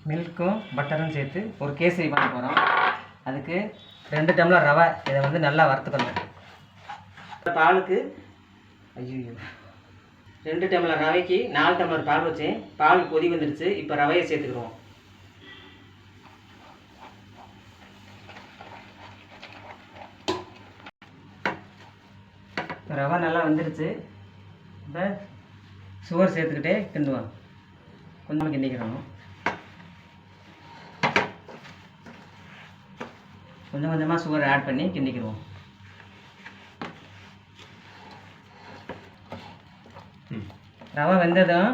மில்க்கும் பட்டரும் சேர்த்து ஒரு கேசரி பண்ண போகிறோம். அதுக்கு 2 டம்ளர் ரவை. இதை வந்து நல்லா வறுத்துக்கணும். பாலுக்கு 2 டம்ளர் ரவைக்கு 4 டம்ளர் பால் வச்சேன். பால் கொதி வந்துடுச்சு. இப்போ ரவையை சேர்த்துக்கிறோம். ரவை நல்லா வந்துடுச்சு. இப்போ சுகர் சேர்த்துக்கிட்டே கிண்டுவோம். கொஞ்சமாக கிண்டிக்கிறோம். கொஞ்சம் கொஞ்சமாக சுகர் ஆட் பண்ணி கிண்டிக்கிறோம். ரவை வெந்ததும்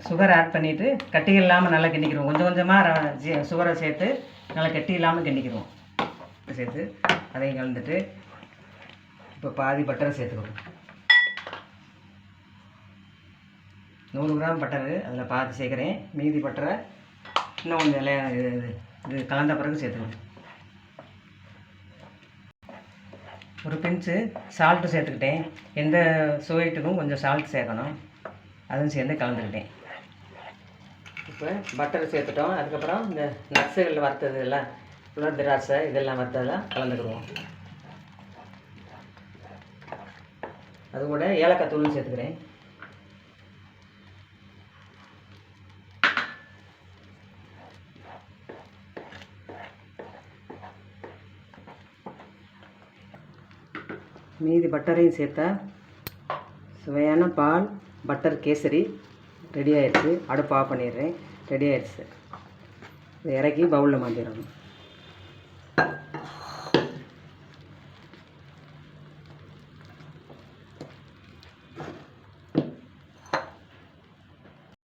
சுகர் ஆட் பண்ணிவிட்டு கட்டிகள் இல்லாமல் நல்லா கிண்டிக்கிறோம். கொஞ்சம் கொஞ்சமாக சுகரை சேர்த்து நல்லா கட்டி இல்லாமல் கிண்டிக்கிறோம். சேர்த்து அதையும் கலந்துட்டு இப்போ பாதி பட்டரை சேர்த்துக்கிறோம். 100 கிராம் பட்டரு அதில் பாதி சேர்க்குறேன். மீதி பட்டரை இன்னும் கொஞ்சம் இது கலந்த பிறகு சேர்த்துக்கணும். ஒரு பிஞ்சு சால்ட்டு சேர்த்துக்கிட்டேன். எந்த சுவைட்டுக்கும் கொஞ்சம் சால்ட் சேர்க்கணும். அதுவும் சேர்ந்து கலந்துக்கிட்டேன். இப்போ பட்டர் சேர்த்துட்டோம். அதுக்கப்புறம் இந்த நட்ஸுகள் வறுத்தது எல்லாம் உலர் திராட்சை இதெல்லாம் வறுத்ததெல்லாம் கலந்துக்கிடுவோம். அது கூட ஏலக்காய் தூள் சேர்த்துக்கிறேன். மீதி பட்டரையும் சேர்த்தா சுவையான பால் பட்டர் கேசரி ரெடி ஆயிடுச்சு. அடுப்பு ஆஃப் பண்ணிடுறேன். ரெடி ஆயிடுச்சு. இதை இறக்கி பவுலில் மாற்றிடணும்.